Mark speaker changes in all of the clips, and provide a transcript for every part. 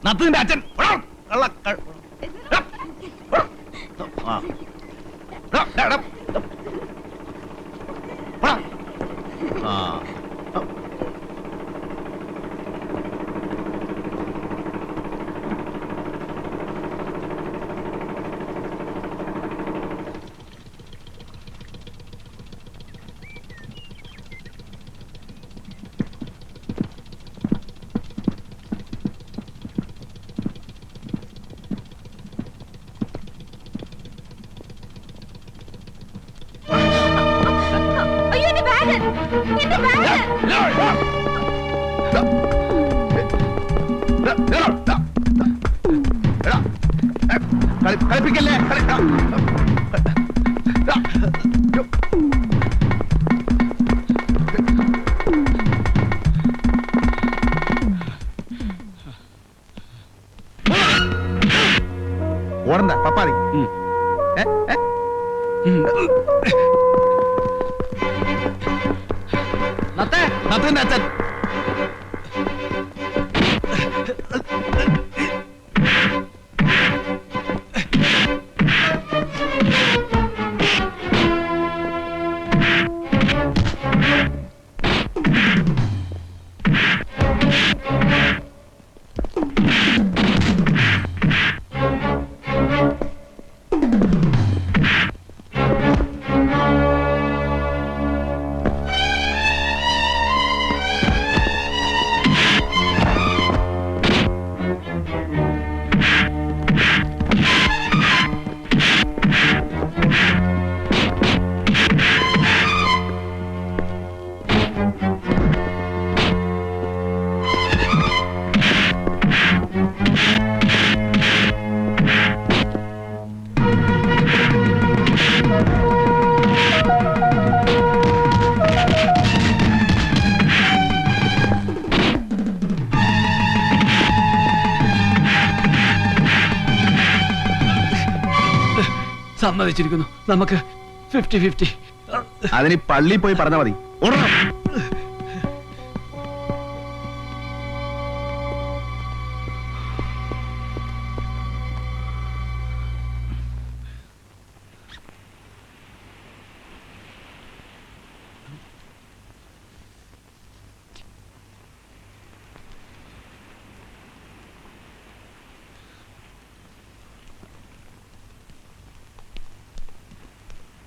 Speaker 1: നത്തിന്റെ അച്ഛൻ കളിപ്പിക്കല്ലേ ഓടണ്ട പപ്പാതി നത്തിന്റെ അച്ഛൻ
Speaker 2: സമ്മതിച്ചിരിക്കുന്നു. നമുക്ക് 50-50.
Speaker 1: അതിന് പള്ളി പോയി പറഞ്ഞാൽ മതി.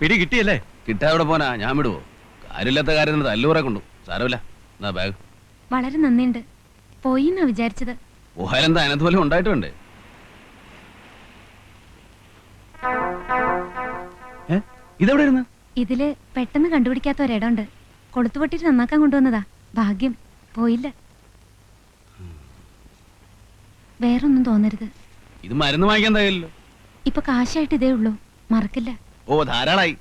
Speaker 2: പിടി കിട്ടിയല്ലേ?
Speaker 3: കിട്ടാവിടെ പോനാ, ഞാൻ വിടുവോ? കാര്യമില്ലാത്ത കാര്യം തല്ലൂറെ കൊണ്ടു. സാരമില്ല, എന്നാ ബാഗ്.
Speaker 4: വളരെ നന്ദിയുണ്ട്. പോയി എന്നാ വിചാരിച്ചത്.
Speaker 3: പോയാലെന്താ, അതിനകത്ത് പോലെ ഉണ്ടായിട്ടുണ്ട്.
Speaker 2: ഇതെവിടെ ഇരുന്ന്?
Speaker 4: ഇതില് പെട്ടെന്ന് കണ്ടുപിടിക്കാത്ത ഒരിടമുണ്ട്. കൊളുത്തുപൊട്ടിട്ട് നന്നാക്കാൻ കൊണ്ടുവന്നതാ. ഭാഗ്യം പോയില്ല. വേറൊന്നും തോന്നരുത്.
Speaker 3: ഇത് മരുന്ന് വാങ്ങിക്കാൻ തയ്യല്ലോ.
Speaker 4: ഇപ്പൊ കാശായിട്ട് ഇതേ ഉള്ളൂ, മറക്കില്ല.
Speaker 3: ഓ ധാരാളായി.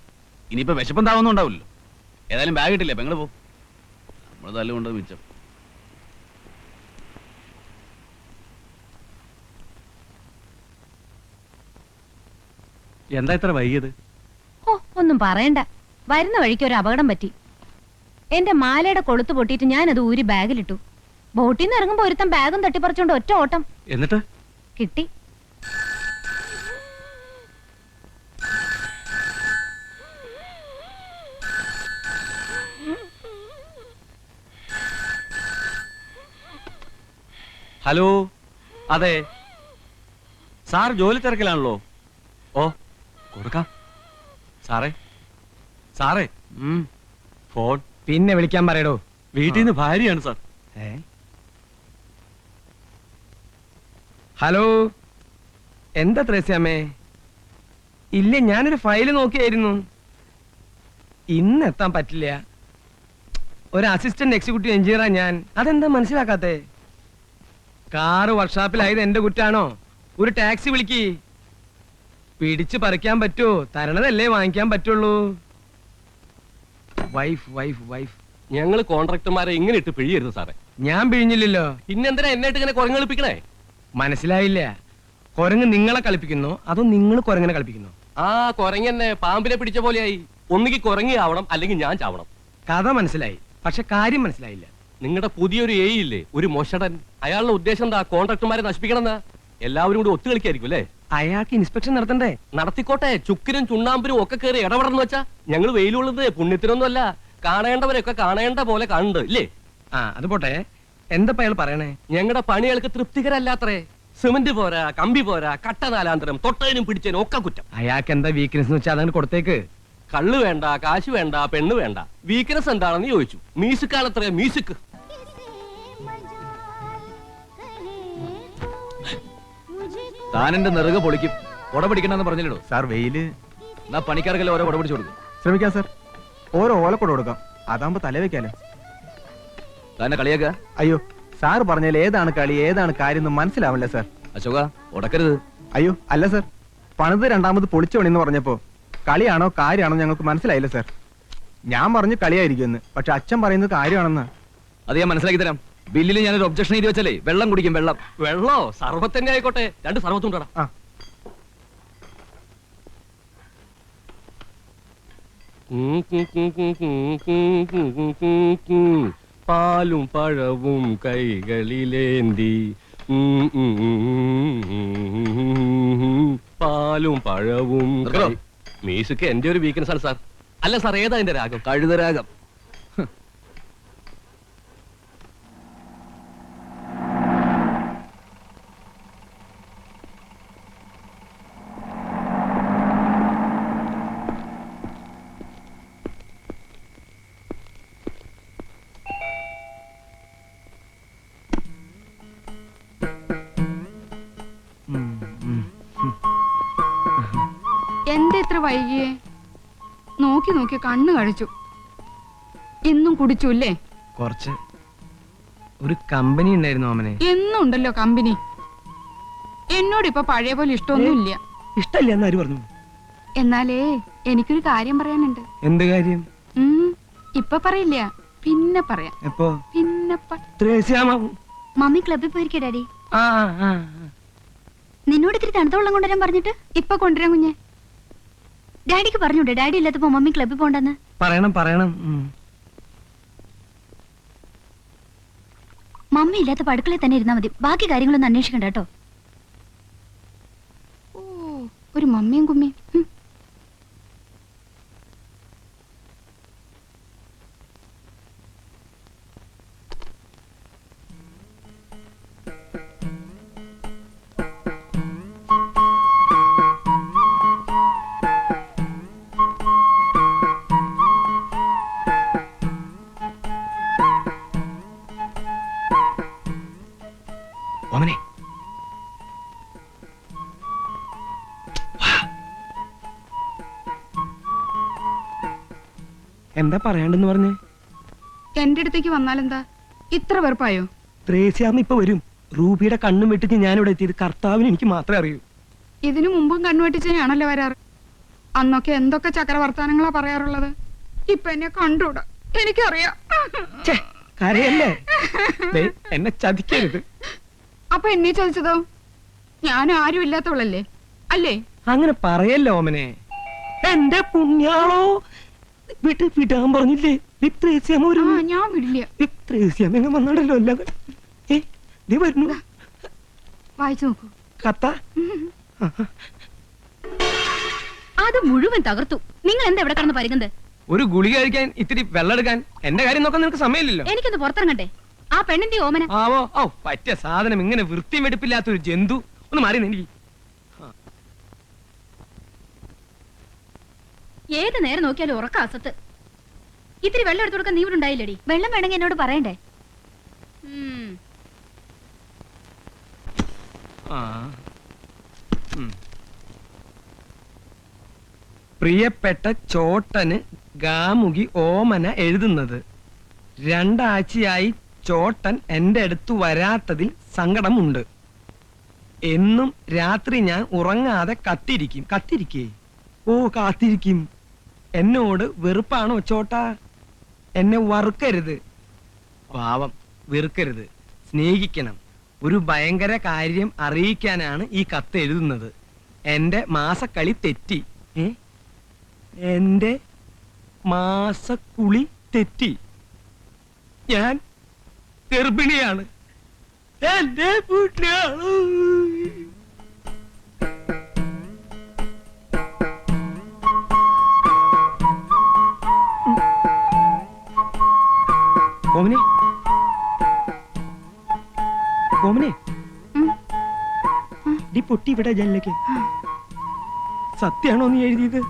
Speaker 3: ഇനിയിപ്പോ വിശപ്പം താവൊന്നും ഉണ്ടാവില്ലോ. ഏതായാലും ബാഗ് കിട്ടില്ലേ, പെങ്ങള് പോ. നമ്മള് തല്ലുകൊണ്ടത് മിച്ചം.
Speaker 2: എന്താ ഇത്ര വൈകിയത്?
Speaker 4: ഓ ഒന്നും പറയണ്ട. വരുന്ന വഴിക്ക് ഒരു അപകടം പറ്റി. എന്റെ മാലയുടെ കൊളുത്ത് പൊട്ടിയിട്ട് ഞാനത് ഊരി ബാഗിലിട്ടു. ബോട്ടിൽ നിന്ന് ഇറങ്ങുമ്പോ ഒരുത്തൻ ബാഗും തട്ടിപ്പറിച്ചോണ്ട് ഒറ്റ ഓട്ടം.
Speaker 2: എന്നിട്ട്
Speaker 4: കിട്ടി.
Speaker 2: ഹലോ, അതെ സാർ ജോലി തിരക്കിലാണല്ലോ. ഓ കൊടുക്കാം സാറേ. സാറേ ഫോൺ
Speaker 5: പിന്നെ വിളിക്കാൻ പറയടോ.
Speaker 2: വീട്ടിൽ നിന്ന് ഭാര്യയാണ് സാർ.
Speaker 5: ഹലോ, എന്താ ത്രേസ്യാമ്മേ? ഇല്ല, ഞാനൊരു ഫയല് നോക്കിയായിരുന്നു. ഇന്ന് എത്താൻ പറ്റില്ല. ഒരു അസിസ്റ്റന്റ് എക്സിക്യൂട്ടീവ് എഞ്ചിനീയറാ ഞാൻ. അതെന്താ മനസ്സിലാക്കാത്തേ? കാറ് വർക്ക്ഷോപ്പിലായത് എന്റെ കുറ്റാണോ? ഒരു ടാക്സി വിളിക്ക്. പിടിച്ച് പറിക്കാൻ പറ്റുമോ? തരണതല്ലേ വാങ്ങിക്കാൻ പറ്റുള്ളൂ. Wife wife wife.
Speaker 6: ഞങ്ങള് കോൺട്രാക്ടർമാരെ ഇങ്ങനെ ഇട്ട് പിഴിയരുത് സാറേ.
Speaker 5: ഞാൻ പിഴിഞ്ഞില്ലല്ലോ.
Speaker 6: പിന്നെന്തിനാ എന്നായിട്ട് ഇങ്ങനെ കുരങ്ങളിപ്പിക്കണേ?
Speaker 5: മനസ്സിലായില്ല. കുരങ്ങ് നിങ്ങളെ കളിപ്പിക്കുന്നോ അതോ നിങ്ങൾ കുരങ്ങനെ കളിപ്പിക്കുന്നോ?
Speaker 6: ആ കുരങ്ങന്നെ പാമ്പിനെ പിടിച്ച പോലെയായി. ഒന്നുകിൽ കുരങ്ങി ആവണം, അല്ലെങ്കിൽ ഞാൻ ചാവണം.
Speaker 5: കഥ മനസ്സിലായി, പക്ഷെ കാര്യം മനസ്സിലായില്ല.
Speaker 6: നിങ്ങളുടെ പുതിയൊരു ഇല്ലേ, ഒരു മൊഷടൻ. അയാളുടെ ഉദ്ദേശം എന്താ കോൺട്രാക്ടർമാരെ നശിപ്പിക്കണമെന്ന് എല്ലാവരും കൂടി ഒത്തുകളിക്കായിരിക്കും അല്ലേ?
Speaker 5: അയാൾക്ക് ഇൻസ്പെക്ഷൻ നടത്തണ്ടേ?
Speaker 6: നടത്തിക്കോട്ടെ, ചുക്കിനും ചുണ്ണാമ്പിനും ഒക്കെ കയറി ഇടപെടണം വെച്ചാ ഞങ്ങൾ വെയിലുള്ളത് പുണ്യത്തിനൊന്നും അല്ല, കാണേണ്ടവരെയൊക്കെ കാണേണ്ട പോലെ കാണുന്നുണ്ട് ഇല്ലേ?
Speaker 5: അത് പോട്ടെ, എന്താ അയാൾ പറയണേ?
Speaker 6: ഞങ്ങളുടെ പണികൾക്ക് തൃപ്തികരല്ലാത്രേ. സിമന്റ് പോരാ, കമ്പി പോരാ, കട്ട നാലാന്തരം, തൊട്ടതിനും പിടിച്ചതിനും ഒക്കെ കുറ്റം.
Speaker 5: അയാൾക്ക് എന്താ വീക്ക്നെസ് എന്ന് വെച്ചാൽ അതങ്ങനെ കൊടുത്തേക്ക്.
Speaker 6: കള്ള് വേണ്ട, കാശ് വേണ്ട, പെണ്ണ് വേണ്ട. വീക്ക്നെസ് എന്താണെന്ന് ചോദിച്ചു. മ്യൂസിക്കാണത്രേ മ്യൂസിക്.
Speaker 3: താൻ എന്റെ നെറുക പൊളിക്കും. കൊട പിടിക്കണമെന്ന് പറഞ്ഞില്ലടോ.
Speaker 1: സാർ വെയില്.
Speaker 3: എന്നാ പണിക്കാർക്കെല്ലാം ഓരോ കൊട പിടിച്ചു കൊടുക്കും.
Speaker 1: ശ്രമിക്കാം സാർ. ഓരോ ഓലക്കൊട കൊടുക്കാം, അതാകുമ്പോ തല വെക്കാലോ.
Speaker 3: തന്നെ കളിയാക്ക?
Speaker 1: അയ്യോ, സാർ പറഞ്ഞാൽ ഏതാണ് കളി ഏതാണ് കാര്യം എന്ന് മനസ്സിലാവില്ല സാർ.
Speaker 3: അശോക ഉടക്കരുത്.
Speaker 1: അയ്യോ അല്ല സാർ, പണിത് രണ്ടാമത് പൊളിച്ചു പണിന്ന് പറഞ്ഞപ്പോ കളിയാണോ കാര്യമാണോ ഞങ്ങൾക്ക് മനസ്സിലായില്ല സാർ. ഞാൻ പറഞ്ഞു കളിയായിരിക്കുമെന്ന്, പക്ഷെ അച്ഛൻ പറയുന്നത് കാര്യമാണെന്ന്.
Speaker 3: അത് ഞാൻ മനസ്സിലാക്കി തരാം. ബില്ലിൽ ഞാനൊരു ഒബ്ജക്ഷൻ എഴുതി വെച്ചാലേ വെള്ളം കുടിക്കും. വെള്ളം
Speaker 6: വെള്ളോ സർവത്ത് തന്നെ ആയിക്കോട്ടെ, 2 സർവത്തുണ്ടടാ.
Speaker 1: ആ
Speaker 6: പാലും പഴവും കൈകളിലേന്തി, പാലും പഴവും. മ്യൂസിക് എന്റെ ഒരു വീക്ക്നെസ് ആണ് സാർ. അല്ല സാർ, ഏതാ എന്റെ രാഗം?
Speaker 3: കഴുതരാഗം.
Speaker 7: എന്താ ഇത്ര വൈകിയേ? നോക്കി നോക്കി കണ്ണു കഴിച്ചു. ഇന്നും കുടിച്ചു അല്ലേ?
Speaker 5: കുറച്ച്. ഒരു കമ്പനി ഉണ്ടായിരുന്നു ഓമനെ.
Speaker 7: എന്നും ഉണ്ടല്ലോ കമ്പനി. എന്നോട് ഇപ്പൊ പഴയ പോലെ ഇഷ്ടമൊന്നുമില്ല.
Speaker 5: ഇഷ്ടല്ല എന്നാര് പറഞ്ഞു?
Speaker 7: എന്നാലേ എനിക്കൊരു കാര്യം പറയാനുണ്ട്.
Speaker 5: എന്ത് കാര്യം?
Speaker 7: ഇപ്പൊ പറയില്ല, പിന്നെ പറയാം.
Speaker 5: എപ്പോ?
Speaker 7: പിന്നെ
Speaker 4: മമ്മി ക്ലബിൽ പോയിരിക്കോ ഡാഡി?
Speaker 5: ആ
Speaker 4: നിന്നോട് ഇത്തിരി തണുത്ത വെള്ളം കൊണ്ടുവരാൻ പറഞ്ഞിട്ട്
Speaker 7: ഇപ്പൊ കൊണ്ടുവരാൻ കുഞ്ഞെ.
Speaker 4: ഡാഡിക്ക് പറഞ്ഞൂടെ ഡാഡി ഇല്ലാത്തപ്പോ മമ്മി ക്ലബിൽ പോണ്ടെന്ന്?
Speaker 5: പറയണം.
Speaker 4: മമ്മി ഇല്ലാത്ത അടുക്കളയിൽ തന്നെ ഇരുന്നാ മതി, ബാക്കി കാര്യങ്ങളൊന്നും അന്വേഷിക്കണ്ട കേട്ടോ.
Speaker 7: ഓ, ഒരു മമ്മിയും കുമ്മിയും.
Speaker 5: ഓമനെ, എന്താ പറയാണ്ടെന്ന് പറഞ്ഞേ?
Speaker 7: എന്റെ അടുത്തേക്ക് വന്നാലെന്താ ഇത്ര വെറുപ്പായോ?
Speaker 5: ത്രേസ്യാമ്മ ഇപ്പൊ വരും. റൂബിയുടെ കണ്ണും വെട്ടിച്ച് ഞാനിവിടെ എത്തിയത് കർത്താവിന് എനിക്ക് മാത്രമേ അറിയൂ.
Speaker 7: ഇതിനു മുമ്പും കണ്ണുവെട്ടിച്ചാണല്ലോ വരാറ്. അന്നൊക്കെ എന്തൊക്കെ ചക്രവർത്താനങ്ങളാ പറയാറുള്ളത്. ഇപ്പൊ എന്നെ കണ്ടൂടാ, എനിക്കറിയാം.
Speaker 5: കരയല്ലേ? എന്നെ ചതിക്കരുത്.
Speaker 7: അപ്പൊ എന്നെ ചോദിച്ചതോ? ഞാൻ ആരും ഇല്ലാത്തവളല്ലേ അല്ലേ?
Speaker 5: അങ്ങനെ പറയല്ലോ ഓമനെ. എന്റെ പുണ്യാളോ, വിടാൻ പറഞ്ഞില്ലേ?
Speaker 7: ഞാൻ വിടില്ല.
Speaker 5: വന്നാണല്ലോ എല്ലാം. വരുന്നു.
Speaker 7: വായിച്ചു നോക്കൂ.
Speaker 5: കത്ത
Speaker 4: അത് മുഴുവൻ തകർത്തു. നിങ്ങൾ എന്താ ഇവിടെ കടന്ന് പരിഗണത്?
Speaker 5: ഒരു ഗുളിക കഴിക്കാൻ ഇത്തിരി വെള്ളം എടുക്കാൻ എന്റെ കാര്യം നോക്കാൻ നിനക്ക് സമയമില്ലല്ലോ.
Speaker 4: എനിക്കൊന്ന് പുറത്തിറങ്ങട്ടെ. ആ പെണ്ണിന്റെ ഓമന.
Speaker 5: ഓ പറ്റിയ സാധനം. ഇങ്ങനെ വൃത്തിയും വെടുപ്പില്ലാത്ത ഒരു ജന്തു. ഒന്ന് മാറി എനിക്ക്.
Speaker 4: ഏത് നേരം നോക്കിയാലും ഉറക്ക അസത്ത്. ഇത്തിരി വെള്ളം എടുത്തു കൊടുക്കാൻ നീ ഇവിടെ ഉണ്ടായില്ലടി. വെള്ളം വേണമെങ്കിൽ എന്നോട് പറയണ്ടേ?
Speaker 5: പ്രിയപ്പെട്ട ചോട്ടന് ഗാമുകി ഓമന എഴുതുന്നത്. 2 ആഴ്ചയായി ചോട്ടൻ എന്റെ അടുത്ത് വരാത്തതിൽ സങ്കടമുണ്ട്. എന്നും രാത്രി ഞാൻ ഉറങ്ങാതെ കാത്തിരിക്കും. എന്നോട് വെറുപ്പാണോ ചോട്ടാ? എന്നെ വറുക്കരുത്. പാവം, വെറുക്കരുത്, സ്നേഹിക്കണം. ഒരു ഭയങ്കര കാര്യം അറിയിക്കാനാണ് ഈ കത്ത് എഴുതുന്നത്. എന്റെ മാസക്കളി തെറ്റി. എന്റെ മാസക്കുളി തെറ്റി. ഞാൻ ഗർഭിണിയാണ്. എന്റെ പുണ്യാളു. ഓമനെ ഓമനെ ഡി പൊട്ടി ഇവിടെ ജനലേക്ക് സത്യാണോ നീ എഴുതിയത്?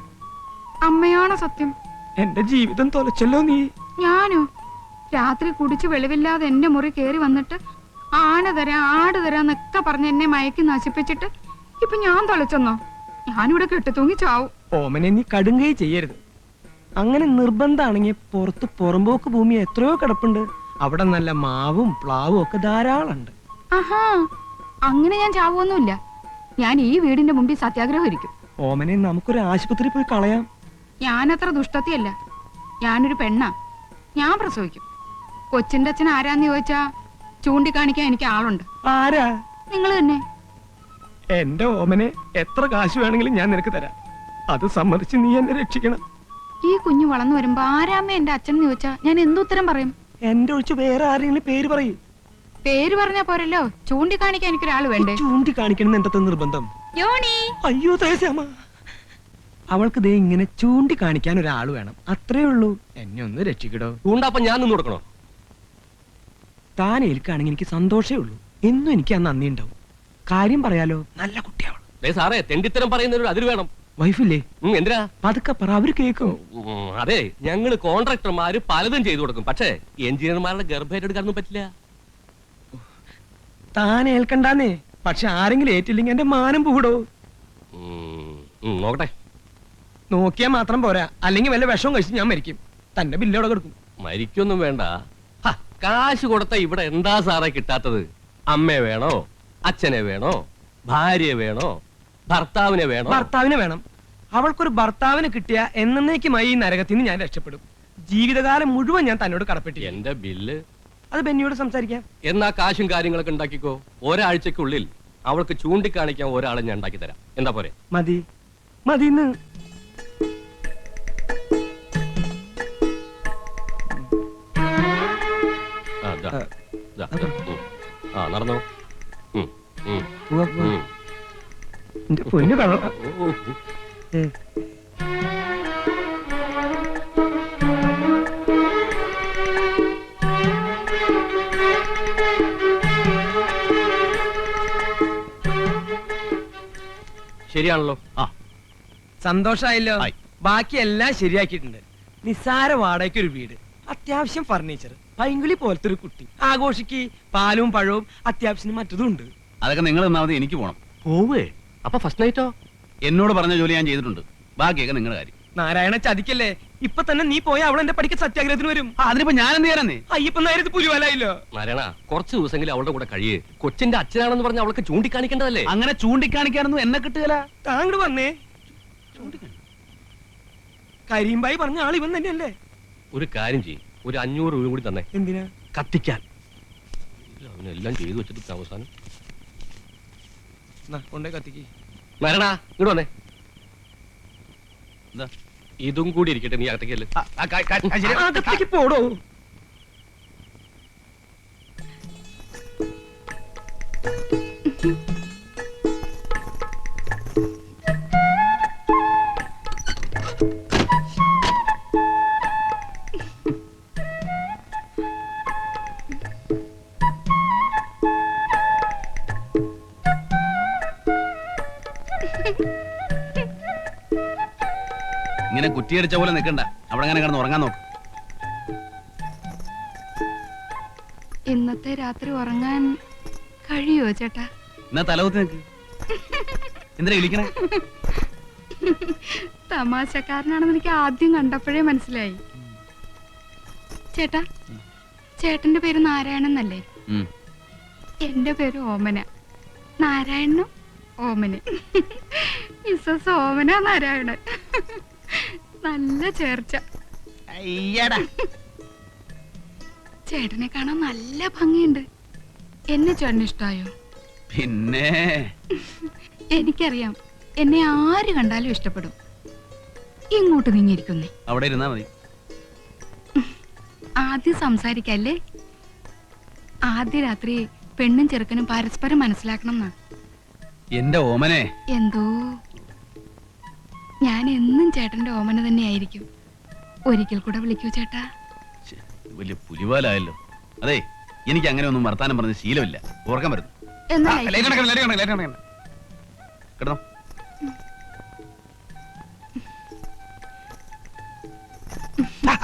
Speaker 7: അമ്മയാണോ സത്യം?
Speaker 5: എന്റെ ജീവിതം തൊലച്ചല്ലോ നീ.
Speaker 7: ഞാനോ? രാത്രി കുടിച്ച് വെളിവില്ലാതെ എന്റെ മുറി കേറി വന്നിട്ട് ആന തരാം ആട് തരാന്നൊക്കെ പറഞ്ഞ് എന്നെ മയക്കി നശിപ്പിച്ചിട്ട് ഇപ്പൊ ഞാൻ തൊലച്ചെന്നോ? ഞാനിവിടെ കെട്ടിത്തൂങ്ങി ചാവും.
Speaker 5: ഓമനെ നീ കടുങ്കൈ ചെയ്യരുത്. അങ്ങനെ നിർബന്ധാണെങ്കിൽ പുറത്ത് പുറമ്പോക്ക് ഭൂമി എത്രയോ കിടപ്പുണ്ട്. അവിടെ നല്ല മാവും പ്ലാവും ഒക്കെ ധാരാളമുണ്ട്.
Speaker 7: ആഹാ, അങ്ങനെ ഞാൻ ചാവുമൊന്നുമില്ല. ഞാൻ ഈ വീടിന്റെ മുമ്പിൽ സത്യാഗ്രഹം ഇരിക്കും.
Speaker 5: ഓമനെ നമുക്കൊരു ആശുപത്രി പോയി കളയാം.
Speaker 7: ഞാനത്ര ദുഷ്ടത്തിയല്ല. ഞാനൊരു പെണ്ണാ. ഞാൻ പ്രസവിക്കും. കൊച്ചിന്റെ അച്ഛൻ ആരാന്ന് ചോദിച്ചാ ചൂണ്ടിക്കാണിക്കാൻ എനിക്ക് ആളുണ്ട്.
Speaker 5: ആരാ?
Speaker 7: നിങ്ങൾ തന്നെ.
Speaker 5: എന്റെ ഓമനെ എത്ര കാശ് വേണമെങ്കിലും ഞാൻ നിനക്ക് തരാം. അത് സമ്മതിച്ച് നീ എന്നെ രക്ഷിക്കണം.
Speaker 7: ഈ കുഞ്ഞു വളർന്നു വരുമ്പോ ആരാമ്മ എന്റെ അച്ഛൻ ചോദിച്ചാ ഞാൻ എന്തുത്തരം പറയും?
Speaker 5: എന്റെ ഒഴിച്ച് വേറെ ആരെങ്കിലും പേര് പറയും.
Speaker 7: പേര് പറഞ്ഞാ പോരല്ലോ, ചൂണ്ടിക്കാണിക്കാൻ എനിക്കൊരാള് വേണ്ടേ?
Speaker 5: ചൂണ്ടിക്കാണിക്കണം എന്തത്തെ നിർബന്ധം?
Speaker 7: യോണി.
Speaker 5: അയ്യോ ത്രേസ്യാമ്മ, അവൾക്ക് ദേ ഇങ്ങനെ ചൂണ്ടിക്കാണിക്കാൻ ഒരാള് വേണം, അത്രേ ഉള്ളൂ. എന്നെ ഒന്ന് രക്ഷിക്കടോ.
Speaker 6: ചൂണ്ടാപ്പം ഞാൻ നിന്ന് കൊടുക്കണോ?
Speaker 5: താൻ ഏൽക്കാണെങ്കിൽ എനിക്ക് സന്തോഷേ ഉള്ളൂ. എന്നും എനിക്ക് ആ നന്ദി ഉണ്ടാവും. കാര്യം പറയാലോ, നല്ല കുട്ടിയാവണം.
Speaker 6: സാറേ, തെണ്ടിത്തരം പറയുന്നതിനൊരു അതിര് വേണം.
Speaker 5: വൈഫില്ലേ?
Speaker 6: എന്തിനാ?
Speaker 5: പതുക്കെ പറ, അവര് കേൾക്കും.
Speaker 6: അതെ, ഞങ്ങള് കോൺട്രാക്ടർമാര് പലതും ചെയ്തു കൊടുക്കും. പക്ഷേ എഞ്ചിനീയർമാരുടെ ഗർഭേറ്റെടുക്കാനൊന്നും പറ്റില്ല.
Speaker 5: താൻ ഏൽക്കണ്ടാന്നേ. പക്ഷെ ആരെങ്കിലും ഏറ്റില്ലെങ്കിൽ എന്റെ മാനം പൂടോ.
Speaker 6: നോക്കട്ടെ.
Speaker 5: നോക്കിയാ മാത്രം പോരാ, അല്ലെങ്കിൽ വല്ല വിഷവും കഴിച്ച് ഞാൻ മരിക്കും. തന്റെ ബില്ലോടെ കൊടുക്കും.
Speaker 6: മരിക്കൊന്നും വേണ്ട. കാശ് കൊടുത്ത ഇവിടെ എന്താ സാറേ കിട്ടാത്തത്? അമ്മയെ വേണോ, അച്ഛനെ വേണോ, ഭാര്യയെ വേണോ, ഭർത്താവിനെ വേണോ?
Speaker 5: ഭർത്താവിനെ വേണം. അവൾക്കൊരു ഭർത്താവിനെ കിട്ടിയ എന്നേക്കുമായി ഈ നരകത്തിൽ നിന്ന് ഞാൻ രക്ഷപ്പെടും. ജീവിതകാലം മുഴുവൻ ഞാൻ തന്നോട് കടപ്പെട്ടി.
Speaker 6: എന്റെ ബില്ല്
Speaker 5: അത് ബെന്നിയോട് സംസാരിക്കാം.
Speaker 6: എന്നാ കാശും കാര്യങ്ങളൊക്കെ ഉണ്ടാക്കിക്കോ. ഒരാഴ്ചക്കുള്ളിൽ അവൾക്ക് ചൂണ്ടിക്കാണിക്കാൻ ഒരാളെ ഞാൻ ഉണ്ടാക്കി തരാം. എന്താ പോരെ?
Speaker 5: മതി മതിന്ന്.
Speaker 6: നടന്നോ.
Speaker 5: എന്റെ പൊന്നു കള്ള.
Speaker 6: ശരിയാണല്ലോ.
Speaker 5: സന്തോഷായല്ലോ.
Speaker 3: ആയി.
Speaker 5: ബാക്കി എല്ലാം ശരിയാക്കിയിട്ടുണ്ട്. നിസ്സാര വാടകയ്ക്ക് ഒരു വീട്, അത്യാവശ്യം ഫർണിച്ചർ, പൈങ്കിളി പോലത്തെ ഒരു കുട്ടി, ആഘോഷിക്ക് പാലും പഴവും, അത്യാവശ്യം മറ്റതും ഉണ്ട്.
Speaker 3: അതൊക്കെ നിങ്ങൾ തന്നാമതി, എനിക്ക് പോണം.
Speaker 6: പോവേ? അപ്പൊ ഫസ്റ്റ് നൈറ്റോ?
Speaker 3: എന്നോട് പറഞ്ഞ ജോലി ഞാൻ ചെയ്തിട്ടുണ്ട്. ബാക്കിയൊക്കെ നിങ്ങളുടെ കാര്യം.
Speaker 5: നാരായണ ചതിക്കല്ലേ. ഇപ്പൊ തന്നെ നീ പോയാ അവൾ എന്റെ പഠിക്ക സത്യാഗ്രഹത്തിന് വരും.
Speaker 3: അതിനിപ്പോ ഞാൻ എന്ത് ചെയ്യാനേ?
Speaker 5: അയ്യപ്പൻ നേരത്ത് പുലിവാലായില്ലോ.
Speaker 6: നാരായണ, കുറച്ച് ദിവസമെങ്കിലും അവളുടെ കൂടെ കഴിയേ. കൊച്ചിന്റെ അച്ഛനാണെന്ന് പറഞ്ഞ അവൾക്ക് ചൂണ്ടിക്കാണിക്കേണ്ടതല്ലേ?
Speaker 3: അങ്ങനെ ചൂണ്ടിക്കാണിക്കാനൊന്നും എന്നെ കിട്ടുകയില്ല.
Speaker 5: താങ്കൾ വന്നേ. കരീംബായി പറഞ്ഞ ആൾ ഇവൻ തന്നെയല്ലേ?
Speaker 6: ഒരു കാര്യം ചെയ്യും, ഒരു 500 രൂപ കൂടി തന്നെ.
Speaker 5: എന്തിനാ?
Speaker 6: കത്തിക്കാൻ. അവനെല്ലാം ചെയ്തു വെച്ചിട്ട് അവസാനം
Speaker 5: കൊണ്ടേ കത്തിക്ക്.
Speaker 6: നാരായണ, ഇങ്ങോട്ട് വന്നേ.
Speaker 3: എന്താ?
Speaker 6: ഇതും കൂടി ഇരിക്കട്ടെ, നീ അകത്തേക്കല്ലേ.
Speaker 5: അകത്തേക്ക് പോടോ.
Speaker 3: ഇങ്ങനെ കുറ്റിയടിച്ച പോലെ നിൽക്കണ്ട. അവിടെ അങ്ങനെ കിടന്ന് ഉറങ്ങാൻ നോക്ക്.
Speaker 7: ഇന്നത്തെ രാത്രി ഉറങ്ങാൻ കഴിയോ ചേട്ടാ?
Speaker 3: എന്നാ തലകുത്തി നിൽക്ക്. എന്തിനാ വിളിക്കണേ?
Speaker 7: തമാശക്കാരനാണെന്ന് എനിക്ക് ആദ്യം കണ്ടപ്പോഴേ മനസ്സിലായി. ചേട്ടാ, ചേട്ടന്റെ പേര് നാരായണൻ എന്നല്ലേ? എന്റെ പേര് ഓമന. നാരായണനും ഓമന. മിസ്സസ് ഓമന നാരായണൻ. നല്ല ചേർച്ച. ചേട്ടനെ കാണാൻ നല്ല ഭംഗിയുണ്ട്. എന്നെ ചേട്ടന് ഇഷ്ടായോ?
Speaker 3: പിന്നെ
Speaker 7: എനിക്കറിയാം, എന്നെ ആര് കണ്ടാലും ഇഷ്ടപ്പെടും. ഇങ്ങോട്ട് നീങ്ങിയിരിക്കുന്നേ.
Speaker 3: അവിടെ ഇരുന്നാ മതി.
Speaker 7: ആദ്യം സംസാരിക്കല്ലേ. ആദ്യ രാത്രി പെണ്ണും ചെറുക്കനും പരസ്പരം മനസ്സിലാക്കണം എന്നാ.
Speaker 3: എന്റെ ഓമനെ,
Speaker 7: എന്തോ ഞാൻ എന്നും ചേട്ടന്റെ ഓമന തന്നെയായിരിക്കും. ഒരിക്കൽ കൂടെ വിളിക്കൂ ചേട്ടാ.
Speaker 3: ശ്ശെ, വലിയ പുലിവാലായല്ലോ. അതെ, എനിക്ക് അങ്ങനെ ഒന്നും വർത്താനം പറഞ്ഞ ശീലമില്ല. ഓർക്കാൻ വരുന്നു.
Speaker 7: എന്നാ
Speaker 3: കിടന്നോ.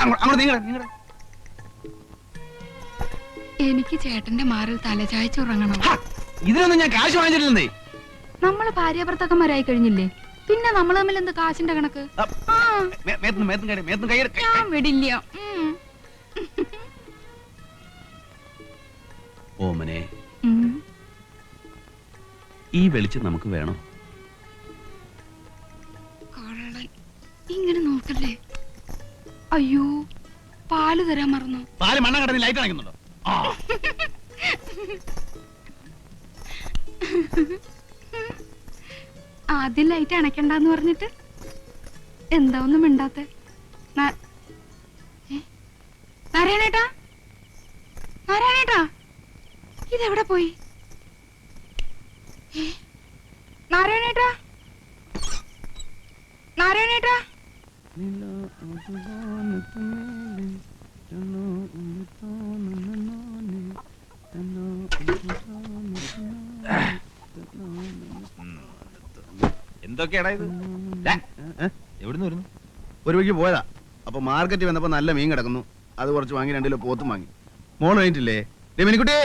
Speaker 3: അങ്ങോട്ട് നീങ്ങട.
Speaker 7: എനിക്ക് ചേട്ടന്റെ മാറിൽ തലചായ്ച്ചുറങ്ങണം.
Speaker 3: ഇതിനൊന്നും ഞാൻ കാശ് വാങ്ങിച്ചിട്ടില്ലേ.
Speaker 7: നമ്മള് ഭാര്യാഭർത്താക്കന്മാരായി കഴിഞ്ഞില്ലേ, പിന്നെ നമ്മൾ തമ്മിൽ എന്ത് കാശിന്റെ കണക്ക്? ഞാൻ വിടില്ല.
Speaker 3: ഓമനെ, ഈ വെളിച്ചം നമുക്ക് വേണോ?
Speaker 7: കള്ളൻ, ഇങ്ങനെ നോക്കല്ലേ. അയ്യോ, പാല് തരാൻ മറന്നു.
Speaker 3: പാല് മണ്ണ കടന്ന് ലൈറ്റ് അണയ്ക്കുന്നുണ്ടോ?
Speaker 7: ആദ്യം ലൈറ്റ് അണയ്ക്കണ്ടെന്ന് പറഞ്ഞിട്ട് എന്താ ഒന്നും മിണ്ടാത്തെ? നാരായണേട്ടാ, നാരായണേട്ടാ, ഇതെവിടെ പോയി? നാരായണേട്ടാ, നാരായണേട്ടാ.
Speaker 8: എന്തൊക്കെയാടാ ഇത്? എവിടുന്ന് വരുന്നു?
Speaker 3: ഒരു വഴിക്ക് പോയതാ. അപ്പൊ മാർക്കറ്റ് വന്നപ്പോ നല്ല മീൻ കിടക്കുന്നു. അത് കുറച്ച് വാങ്ങി 2 കിലോ പോത്തും വാങ്ങി. മോള് കഴിഞ്ഞിട്ടില്ലേ? മിനിക്കുട്ടി,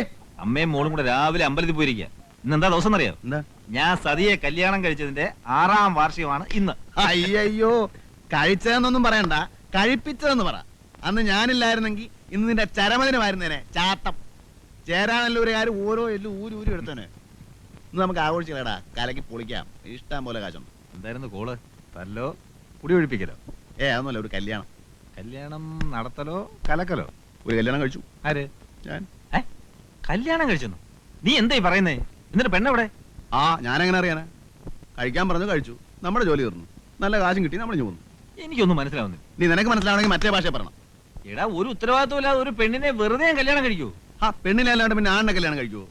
Speaker 8: അമ്മയും മോളും കൂടെ രാവിലെ അമ്പലത്തിൽ പോയിരിക്കുക. ഇന്ന് എന്താ ദിവസം അറിയാം?
Speaker 3: എന്താ?
Speaker 8: ഞാൻ സതിയെ കല്യാണം കഴിച്ചതിന്റെ 6ാം വാർഷികമാണ് ഇന്ന്.
Speaker 3: അയ്യോ, കഴിച്ചതെന്നൊന്നും പറയണ്ട, കഴിപ്പിച്ചതെന്ന് പറ. അന്ന് ഞാനില്ലായിരുന്നെങ്കിൽ ഇന്ന് നിന്റെ ചരമദിനമായിരുന്നേനെ. ചാട്ടം ചേരാനല്ല ഒരു കാര്യം, ഓരോ എല്ലും ഊരി ഊരി എടുത്തേനെ. ഇന്ന് നമുക്ക് ആഘോഷിക്കലടാ, കലക്കി പൊളിക്കാം. ഇഷ്ടം പോലെ കാശുണ്ട്.
Speaker 8: എന്തായിരുന്നു കോള്? തല്ലോ കുടി ഒഴിപ്പിക്കലോ?
Speaker 3: അതൊന്നുമല്ല, ഒരു കല്യാണം.
Speaker 8: കല്യാണം നടത്തലോ കലക്കലോ?
Speaker 3: ഒരു കല്യാണം കഴിച്ചു.
Speaker 8: ആര്?
Speaker 3: ഞാൻ.
Speaker 8: കല്യാണം കഴിച്ചെന്നു? നീ എന്തായി പറയുന്നേ? എന്നിട്ട് പെണ്ണെവിടെ?
Speaker 3: ഞാനെങ്ങനെ അറിയാനാ? കഴിക്കാൻ പറഞ്ഞു, കഴിച്ചു. നമ്മുടെ ജോലി തീർന്നു. നല്ല കാശും കിട്ടി, നമ്മൾ പോന്നു.
Speaker 8: എനിക്കൊന്നും മനസ്സിലാവുന്നില്ല.
Speaker 3: നീ നിനക്ക് മനസ്സിലാവണമെങ്കിൽ മറ്റേ ഭാഷ പറയണം.
Speaker 8: എടാ, ഒരു ഉത്തരവാദിത്വം ഇല്ലാതെ ഒരു പെണ്ണിനെ വെറുതെ കല്യാണം കഴിക്കൂ?
Speaker 3: പെണ്ണിനെ അല്ലാണ്ട് പിന്നെ ആണിനെ കല്യാണം കഴിക്കുവോ?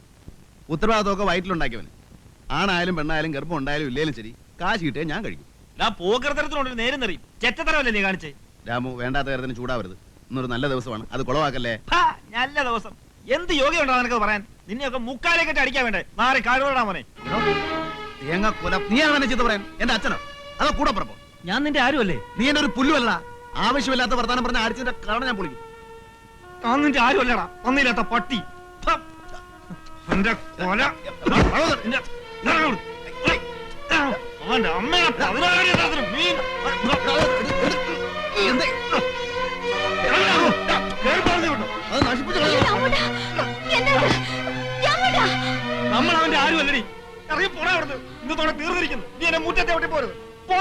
Speaker 3: ഉത്തരവാദിത്വമൊക്കെ വയറ്റിലുണ്ടാക്കിയവന്. ആണായാലും പെണ്ണായാലും ഗർഭം ഉണ്ടായാലും ഇല്ലേലും ശരി, കാശ് കിട്ടിയാൽ ഞാൻ കഴിക്കും.
Speaker 8: പോകൃതരത്തിനോട് നേരം തെറിയും. ചെറ്റത്തരമല്ലേ നീ കാണിച്ചേ?
Speaker 3: രാമു, വേണ്ടാത്ത കാര്യത്തിന് ചൂടാവരുത്. ഇന്നൊരു നല്ല ദിവസമാണ്, അത് കുളവാക്കല്ലേ.
Speaker 8: നല്ല ദിവസം എന്ത് യോഗ്യമുണ്ടോ നിനക്ക് പറയാൻ? നിന്നെയൊക്കെ മുക്കാലേ കെട്ടി അടിക്കാൻ വേണ്ടേ? മാറി കാടുകൊണ്ടാ മോനെ.
Speaker 3: തേങ്ങ കൊല. നീ അങ്ങനെ ചീത്ത പറയാൻ? എന്റെ അച്ഛനോ അതോ കൂടെ പറപ്പോ?
Speaker 2: ഞാൻ നിന്റെ ആരുമല്ലേ?
Speaker 3: നീ എന്റെ ഒരു പുല്ലുമല്ല. ആവശ്യമില്ലാത്ത വർത്താനം പറഞ്ഞ അടിച്ചിന്റെ കട ഞാൻ പൊളിക്കും.
Speaker 8: നിന്റെ ആരുമല്ലടാ, ഒന്നില്ലാത്ത പട്ടി. അവന്റെ അമ്മയെ 16 മീൻ
Speaker 3: അത് നശിപ്പിച്ചു.
Speaker 8: നമ്മൾ അവന്റെ ആരുമല്ലടി. ഇറങ്ങി പോടാ അവിടുന്ന്. ഇന്നത്തോടെ തീർന്നിരിക്കുന്നു. നീ എന്നെ മുറ്റത്തെ ഒട്ടി പോരുത്. പോ.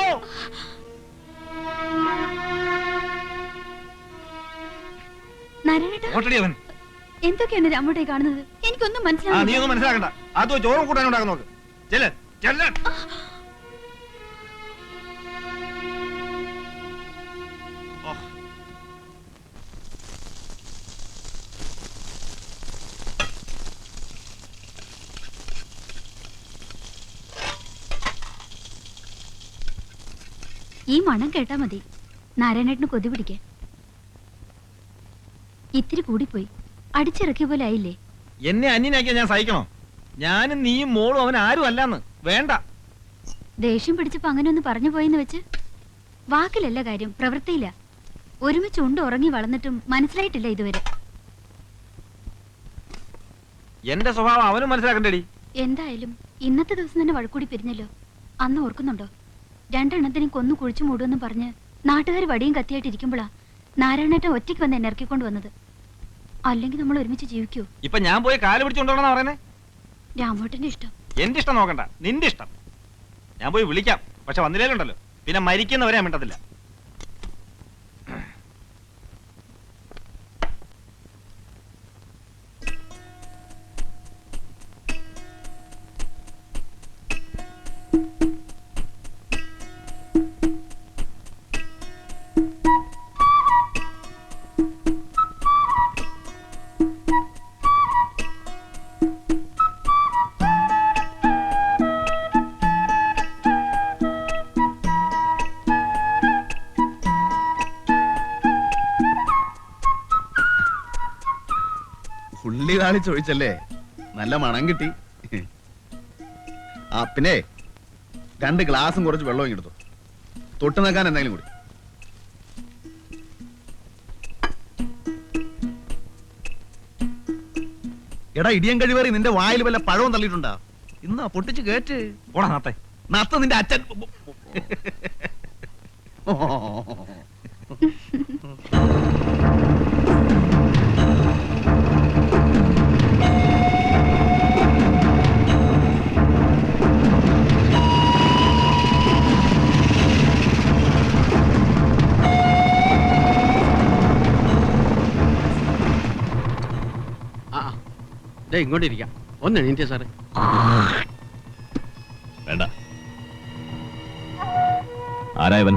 Speaker 8: അവൻ
Speaker 4: എന്തൊക്കെയാണ് രാമോട്ടെ കാണുന്നത്? എനിക്കൊന്നും
Speaker 8: നീ
Speaker 4: മനസ്സിലാവുന്നില്ല.
Speaker 8: ഒന്നും മനസ്സിലാക്കണ്ട. അതോ ചോറും കൂട്ടാനും ഉണ്ടാക്കാൻ നോക്ക്. ചെല്ല്, ചെല്ല്.
Speaker 4: ഈ മണം കേട്ടാ മതി നാരായണേട്ടന് കൊതി പിടിക്കാൻ. ഇത്തിരി കൂടിപ്പോയി. അടിച്ചിറക്കിയ പോലെ ആയില്ലേ?
Speaker 8: എന്നെ അന്യനാക്കിയാ ഞാൻ സഹിക്കണോ? ഞാനും നീയും മോളും അവൻ ആരും അല്ലാന്ന്. വേണ്ട.
Speaker 4: ദേഷ്യം പിടിച്ചപ്പോ അങ്ങനെ ഒന്ന് പറഞ്ഞു പോയെന്ന് വെച്ച് വാക്കിലല്ല കാര്യം, പ്രവൃത്തിയില്ല. ഒരുമിച്ച് ഉണ്ട് ഉറങ്ങി വളർന്നിട്ടും മനസ്സിലായിട്ടില്ല ഇതുവരെ.
Speaker 8: എന്റെ സ്വഭാവം അവനും മനസ്സിലാക്കണ്ടേടി.
Speaker 4: എന്തായാലും ഇന്നത്തെ ദിവസം തന്നെ വഴക്കൂടി പിരിഞ്ഞല്ലോ. അന്ന് ഓർക്കുന്നുണ്ടോ? 2 എണ്ണത്തിനും കൊന്നു കുഴിച്ചു മൂടുമെന്ന് പറഞ്ഞ് നാട്ടുകാർ വടിയും കത്തിയായിട്ട് ഇരിക്കുമ്പോഴാ നാരായണേട്ടൻ ഒറ്റയ്ക്ക് വന്ന് എന്നെ ഇറക്കിക്കൊണ്ട് വന്നത്. അല്ലെങ്കിൽ നമ്മൾ ഒരുമിച്ച് ജീവിക്കൂ?
Speaker 8: ഇപ്പൊ ഞാൻ പോയി കാല് പിടിച്ചോണ്ടോണെന്നാ പറയുന്നേ?
Speaker 4: രാമോട്ടന്റെ ഇഷ്ടം.
Speaker 8: എന്റെ ഇഷ്ടം നോക്കണ്ട, നിന്റെ ഇഷ്ടം. ഞാൻ പോയി വിളിക്കാം, പക്ഷെ വന്നില്ലേലുണ്ടല്ലോ പിന്നെ മരിക്കുന്നവരെ ഞാൻ മിണ്ടത്തില്ല.
Speaker 3: താളി ചോദിച്ചല്ലേ, നല്ല മണം കിട്ടി. ആ പിന്നെ 2 ഗ്ലാസും കുറച്ച് വെള്ളവും എടുത്തു. തൊട്ട് നിൽക്കാൻ എന്തെങ്കിലും കൂടി. എടാ ഇടിയൻ കഴിവേറി, നിന്റെ വായിൽ വല്ല പഴവും തള്ളിയിട്ടുണ്ടാ? ഇന്നാ പൊട്ടിച്ച് കേറ്റ്.
Speaker 8: പോടാ നാട്ടെ.
Speaker 3: നത്ത നിന്റെ അച്ഛൻ.
Speaker 6: ഇങ്ങോട്ടിരിക്കാം. ഒന്ന് എണീറ്റേ സാറേ.
Speaker 9: വേണ്ട. ആരായവൻ?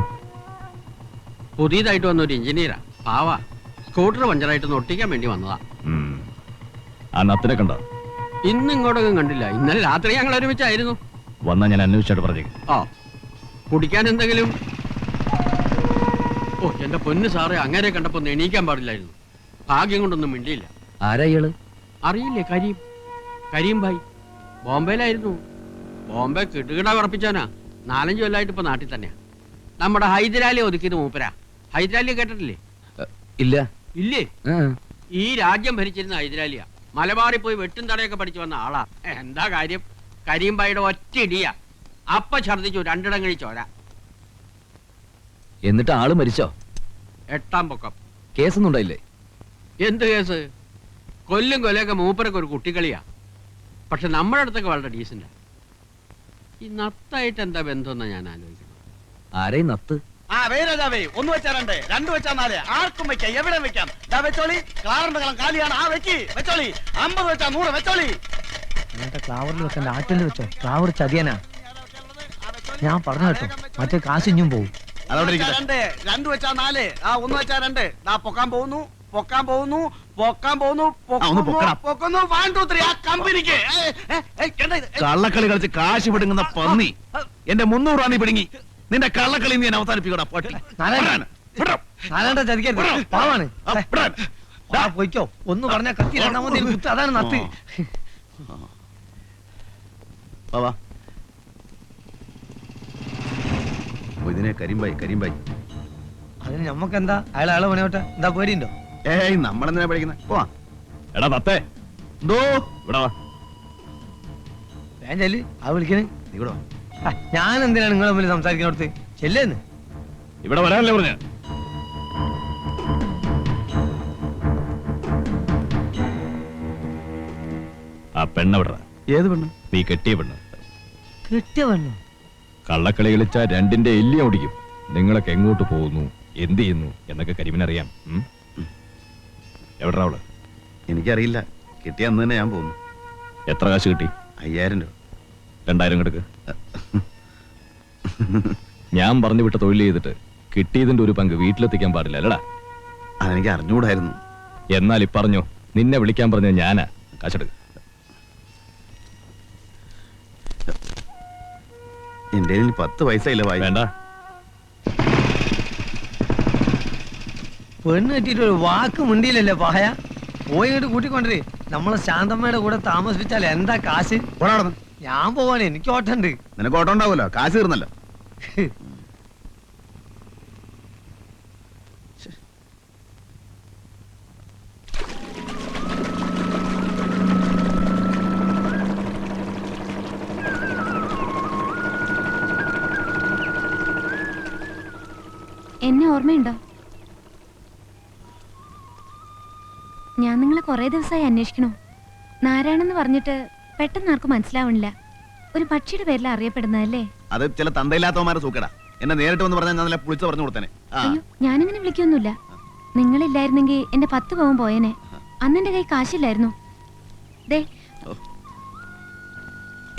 Speaker 6: പുതിയതായിട്ട് വന്ന ഒരു എഞ്ചിനീയറാ. പാവാ. സ്കൂട്ടർ പഞ്ചറായിട്ട് ഒട്ടിക്കാൻ വേണ്ടി വന്നതാ.
Speaker 9: ആ നത്തിനെ കണ്ടോ?
Speaker 6: ഇന്ന് ഇങ്ങോട്ടൊന്നും കണ്ടില്ല. ഇന്നലെ രാത്രി ഞങ്ങൾ ഒരുമിച്ചായിരുന്നു.
Speaker 9: വന്നാ ഞാൻ അന്വേഷിച്ചായിട്ട് പറഞ്ഞേക്കും.
Speaker 6: ആ, കുടിക്കാൻ എന്തെങ്കിലും? ഓ എന്റെ പൊന്ന് സാറേ, അങ്ങനെ കണ്ടപ്പോ ഒന്ന് എണീക്കാൻ പാടില്ലായിരുന്നു. ഭാഗ്യം കൊണ്ടൊന്നും മിണ്ടിയില്ല.
Speaker 5: ആരാ ഇയാള്?
Speaker 6: അറിയില്ലേ? കരീം ഭായി. ബോംബെയിലായിരുന്നു. ബോംബെ കിടുകിട ഉറപ്പിച്ചാനാ. 4-5 കൊല്ലമായിട്ട് ഇപ്പൊ നാട്ടിൽ തന്നെയാ. നമ്മുടെ ഹൈദരാലി ഒതുക്കിയത് മൂപ്പരാ. ഹൈദരാലിയെ കേട്ടിട്ടില്ലേ?
Speaker 5: ഇല്ല.
Speaker 6: ഇല്ലേ? ഈ രാജ്യം ഭരിച്ചിരുന്ന ഹൈദരാലിയാ. മലബാറിൽ പോയി വെട്ടും തടയൊക്കെ പഠിച്ചു വന്ന ആളാ. എന്താ കാര്യം? കരീം ഭായിയുടെ ഒറ്റ ഇടിയാ. അപ്പ ഛർദിച്ചു 2 ഇടങ്ങഴി ചോര.
Speaker 5: എന്നിട്ട് ആള് മരിച്ചോ?
Speaker 6: 8ാം പൊക്കം.
Speaker 5: കേസൊന്നും ഉണ്ടായില്ലേ?
Speaker 6: എന്ത് കേസ്? കൊല്ലും കൊല്ലൊക്കെ മൂപ്പരൊക്കെ ഒരു കുട്ടിക്കളിയാ. പക്ഷെ നമ്മുടെ അടുത്തൊക്കെ വളരെ ഡീസന്റാ. ഈ നത്തായിട്ട് എന്താ ബന്ധമെന്നാ ഞാൻ ആലോചിക്കുന്നത്.
Speaker 5: ആരെയും നത്ത്?
Speaker 3: ആ വേരാജാവേ, 1 വെച്ചാ 2, 2 വെച്ചാ 4, ആർക്കും വെക്കാം, എവിടെ വെക്കാം. വെച്ചോളി. ക്ലാറിന്റെ കളം കാലിയാണ്. ആ വെച്ചോളി. 50 വെച്ചാ 100 വെച്ചോളി.
Speaker 5: ക്ലാവറിൽ വെക്കണ്ട, ആറ്റിൽ വെച്ചോ. ക്ലാവർ ചതിയനാ. ഞാൻ പറഞ്ഞു കേട്ടോ, മറ്റേ കാശിഞ്ഞും പോവും.
Speaker 3: 2 വെച്ചാ 4, ആ 1 വെച്ചാ 2. പൊക്കാൻ പോകുന്നു. 1 2 3 ആ കമ്പനിക്ക് കള്ളക്കളി കളിച്ച് കാശ് പിടുങ്ങുന്ന പന്നി. എന്റെ 300 രൂപ നീ പിടുങ്ങി. നിന്റെ കള്ളക്കളി നീ അവസാനിപ്പിക്കടാ പട്ടി.
Speaker 5: പാവാണ്. പോയിക്കോ. ഒന്ന് പറഞ്ഞ കത്തി 2ാമത് കുത്ത്. അതാണ് നത്ത്.
Speaker 3: ഇതിനെ കരിമ്പായി.
Speaker 5: അതിന് ഞമ്മക്കെന്താ? അയാളെ പണിയോട്ടെ. എന്താ പേടിയുണ്ടോ?
Speaker 3: ഏയ് നമ്മളെന്തിനാ പഠിക്കുന്നത്? പോവാ.
Speaker 9: എടാ നത്തേ,
Speaker 3: എന്തോ
Speaker 9: ഇവിടെ വാ.
Speaker 5: ഞാൻ ചെല്ല്. ആ വിളിക്കണ്.
Speaker 3: നീ കൂടെ വാ.
Speaker 5: ഞാൻ എന്തിനാണ് നിങ്ങളെ മുമ്പിൽ സംസാരിക്കുന്നിടത്ത്? ചെല്ലേന്ന്.
Speaker 9: ഇവിടെ വരാനല്ലേ പറഞ്ഞ? ആ പെണ്ണെവിട?
Speaker 3: ഏത് പെണ്ണ്?
Speaker 9: നീ കെട്ടിയ പെണ്ണ്.
Speaker 5: കിട്ടിയ പെണ്ണു?
Speaker 9: കള്ളക്കളി കളിച്ചാ 2ന്റെ എല്ലി ഓടിക്കും. നിങ്ങളൊക്കെ എങ്ങോട്ട് പോകുന്നു, എന്ത് ചെയ്യുന്നു എന്നൊക്കെ കരിമിനറിയാം. എവിടാ അവള്?
Speaker 3: എനിക്കറിയില്ല. കിട്ടിയ അന്ന് തന്നെ ഞാൻ പോകുന്നു.
Speaker 9: എത്ര കാശ് കിട്ടി?
Speaker 3: 5000 രൂപ.
Speaker 9: 2000 കിടക്ക്. ഞാൻ പറഞ്ഞു വിട്ട തൊഴിൽ ചെയ്തിട്ട് കിട്ടിയതിന്റെ ഒരു പങ്ക് വീട്ടിലെത്തിക്കാൻ പാടില്ല അല്ലടാ?
Speaker 3: അതെനിക്ക് അറിഞ്ഞുകൂടായിരുന്നു.
Speaker 9: എന്നാൽ ഇപ്പറഞ്ഞോ, നിന്നെ വിളിക്കാൻ പറഞ്ഞ ഞാനാ. കാശെടുക്ക്.
Speaker 3: എന്റെ 10 പൈസ ഇല്ല.
Speaker 9: വേണ്ട.
Speaker 5: പെണ്ണ് കെട്ടിട്ട് ഒരു വാക്ക് മുണ്ടിയില്ലല്ലേ പായ? പോയി ഇങ്ങോട്ട് കൂട്ടിക്കൊണ്ടേ. നമ്മളെ ശാന്തമ്മയുടെ കൂടെ താമസിപ്പിച്ചാൽ എന്താ കാശ്? ഞാൻ പോവാണ്. എനിക്ക് ഓട്ടമുണ്ട്.
Speaker 3: നിനക്ക് ഓട്ടം ഉണ്ടാവുമല്ലോ, കാശ് തീർന്നല്ലോ.
Speaker 4: എന്നെ ഓർമ്മയുണ്ടോ? ഞാൻ നിങ്ങളെ കുറെ ദിവസമായി അന്വേഷിക്കണു. നാരായണെന്ന് പറഞ്ഞിട്ട് പെട്ടെന്ന് ആർക്കും മനസ്സിലാവണില്ല. ഒരു പക്ഷിയുടെ പേരിൽ അറിയപ്പെടുന്നതല്ലേ?
Speaker 3: അത് ചില തന്തയില്ലാത്തവന്മാരെ സൂക്കടാ. എന്നെ നേരിട്ട് വന്ന് പറഞ്ഞാൽ ഞാൻ നല്ല പുളിച്ച് പറഞ്ഞു കൊടുത്തേനെ.
Speaker 4: അയ്യോ, ഞാനിങ്ങനെ വിളിക്കൊന്നുമില്ല. നിങ്ങളില്ലായിരുന്നെങ്കിൽ എന്റെ 10 പവൻ പോയേനെ. അന്ന് എന്റെ കൈ കാശില്ലായിരുന്നു. ദേ,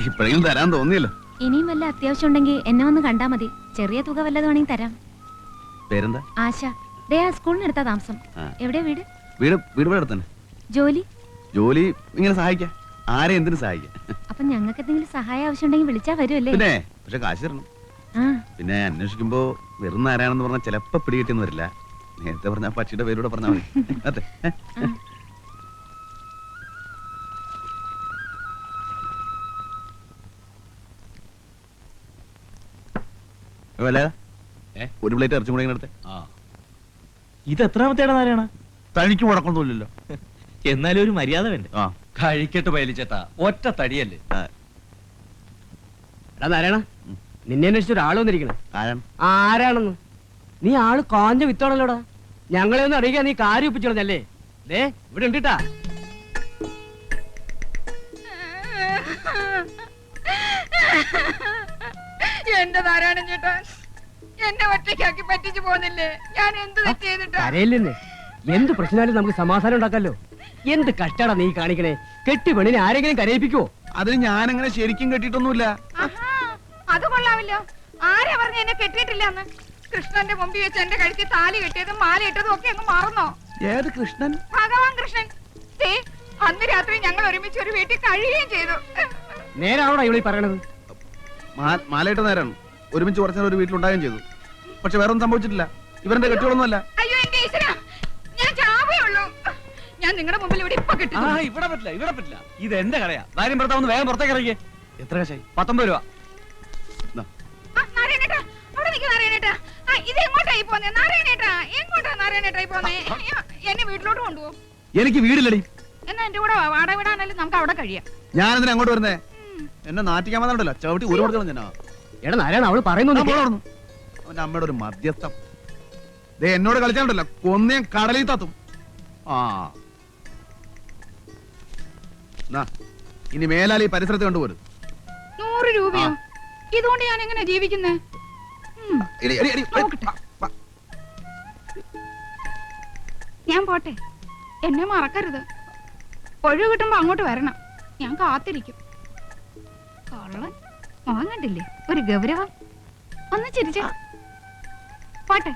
Speaker 3: ഇപ്പോഴെങ്കിലും തരാൻ തോന്നിയല്ലോ.
Speaker 4: ഇനിയും വല്ല അത്യാവശ്യം ഉണ്ടെങ്കിൽ എന്നെ ഒന്ന് കണ്ടാ മതി. ചെറിയ തുക വല്ലതും വേണമെങ്കിൽ തരാം.
Speaker 3: പേരെന്താ?
Speaker 4: ആശ. ദേ, ആ സ്കൂളിനടുത്താ താമസം. എവിടെയാ വീട്?
Speaker 3: വീട് അടുത്തന്നെ.
Speaker 4: ജോലി?
Speaker 3: ജോലി ഇങ്ങനെ സഹായിക്കാം. ആരെ എന്തിനു സഹായിക്കാം.
Speaker 4: അപ്പൊ ഞങ്ങൾക്ക് എന്തെങ്കിലും സഹായം ആവശ്യമുണ്ടെങ്കിൽ വിളിച്ചാ വരുമല്ലേ?
Speaker 3: പിന്നെ പക്ഷെ കാശ് തരണം. പിന്നെ അന്വേഷിക്കുമ്പോ വെറും ആരാണെന്ന് പറഞ്ഞാൽ ചിലപ്പോ പിടികിട്ടിന്ന് വരില്ല. നേരത്തെ പറഞ്ഞ പക്ഷിയുടെ പേരൂടെ പറഞ്ഞാൽ മതി. അതെ. അല്ല
Speaker 2: ഏ?
Speaker 3: ഒരു പ്ലേറ്റ് ഇറച്ചും കൂടെ ഇങ്ങനെ എടുത്തേ.
Speaker 2: ആ
Speaker 8: ഇത് എത്രാമത്തേടെ നാരായണ?
Speaker 3: തനിക്ക് മുടക്കൊന്നുമില്ലല്ലോ.
Speaker 8: എന്നാലും ഒരു മര്യാദ വേണ്ടേ?
Speaker 3: ആ
Speaker 2: കഴിക്കട്ട് പയലിച്ചേട്ടാ, ഒറ്റ തടിയല്ലേ.
Speaker 5: എടാ നാരായണ, നിന്നെ അന്വേഷിച്ച് ഒരാൾ വന്നിരിക്കണേ.
Speaker 3: ആരാണ്?
Speaker 5: ആരാണെന്ന്? നീ ആള് കാഞ്ഞ വിത്താണല്ലോടാ. ഞങ്ങളെ ഒന്ന് അറിയിക്കാൻ നീ കാര്യം ഒപ്പിച്ചോളഞ്ഞല്ലേ. ദേ ഇവിടെ ഉണ്ടിട്ടാ.
Speaker 7: എന്റെ നാരായണൻ ചേട്ടാ, എന്നെ ഒറ്റയ്ക്കാക്കി പറ്റിച്ചു പോന്നില്ലേ? ഞാൻ എന്ത് തെറ്റ് ചെയ്തിട്ടാ?
Speaker 5: കരയില്ലെന്ന്. എന്ത് പ്രശ്നമായാലും നമുക്ക് സമാധാനം ഉണ്ടാക്കാലോ. എന്ത് കഷ്ടാടാ നീ കാണിക്കണേ. കെട്ടി പെണ്ണിനെ ആരെങ്കിലും കരയിപ്പിക്കുവോ?
Speaker 3: അതിന് ഞാനങ്ങനെ ശരിക്കും കെട്ടിയിട്ടൊന്നുമില്ല.
Speaker 7: ആഹാ, അത് കൊള്ളാമല്ലോ. ആരാ പറഞ്ഞ എന്നെ കെട്ടിയിട്ടില്ലെന്ന്? കൃഷ്ണന്റെ മുമ്പിൽ വെച്ച് എന്റെ കഴുത്തിൽ താലി കെട്ടിയതും മാല ഇട്ടതും ഒക്കെ അങ്ങ് മറന്നോ?
Speaker 3: ഏത് കൃഷ്ണൻ?
Speaker 7: ഭഗവാൻ കൃഷ്ണൻ. ദേ, അന്ന് രാത്രി ഞങ്ങൾ ഒരുമിച്ച് ഒരു വീട്ടിൽ കഴിയുകയും ചെയ്തു.
Speaker 5: നേരാണോടാ ഇവിടെ പറയണത്?
Speaker 3: മാലയിട്ട നേരാണ്. ഒരുമിച്ച് കുറച്ചു നേരം ഒരു വീട്ടിലുണ്ടാകുകയും ചെയ്തു. പക്ഷെ വേറൊന്നും സംഭവിച്ചിട്ടില്ല. ഇവരുടെ കെട്ടികളൊന്നുമല്ല.
Speaker 7: അയ്യോ എന്റെ ഈശ്വരാ, ഞാൻ ചാവേ ഉള്ളൂ. ഞാൻ നിങ്ങളുടെ മുമ്പിൽ ഇവിടെ ഇപ്പൊ കെട്ടി.
Speaker 2: ആ ഇവിടെ പറ്റില്ല, ഇവിടെ പറ്റില്ല. ഇത് എന്റെ കടയാ. കാര്യം ഭർത്താവ് വേഗം പുറത്തേക്ക് ഇറങ്ങിയേ.
Speaker 3: എത്ര കാശായി?
Speaker 2: 19 രൂപ.
Speaker 7: നാരായണേട്ടാ, അവിടെ നിൽക്ക് നാരായണേട്ടാ. ഇത് എങ്ങോട്ടായി പോന്നെ നാരായണേട്ടാ? എങ്ങോട്ടാ നാരായണേട്ടായി പോന്നെ? എന്നെ വീട്ടിലോട്ട് കൊണ്ടുപോകും.
Speaker 3: എനിക്ക് വീടില്ലടി.
Speaker 7: എന്നാ എന്റെ കൂടെ വാ. വാടക വിടാനാലും നമുക്ക് അവിടെ കഴിയാം.
Speaker 3: ഞാനെന്തിനാ അങ്ങോട്ട് വരുന്നേ? എന്നെ നാട്ടിക്കാൻ വന്നിട്ടല്ലോ. ചവിട്ടി ഒരു കൊടുക്കണം ഞാൻ.
Speaker 5: എടാ നാരായണ, അവള് പറയുന്നു.
Speaker 3: അവന്റെ അമ്മയുടെ ഒരു മധ്യസ്ഥം. ദേ എന്നോട് കളിച്ചാണ്ടല്ലോ, കൊന്നേ കടലിൽ തത്തും. ആ നാ, ഇനി മേലാൽ ഈ പരിസരത്ത് കണ്ടുപോരും.
Speaker 7: 100 രൂപയോ? ഇതുകൊണ്ട് ഞാൻ എങ്ങനെ ജീവിക്കുന്നേ? നോക്കട്ടെ. ഞാൻ പോട്ടെ, എന്നെ മറക്കരുത്. ഒഴിവ് കിട്ടുമ്പോ അങ്ങോട്ട് വരണം. ഞാൻ കാത്തിരിക്കും. കള്ളൻ മോൻ കണ്ടില്ലേ, ഒരു ഗൗരവം. ഒന്ന് ചിരിച്ചേ. പോട്ടെ.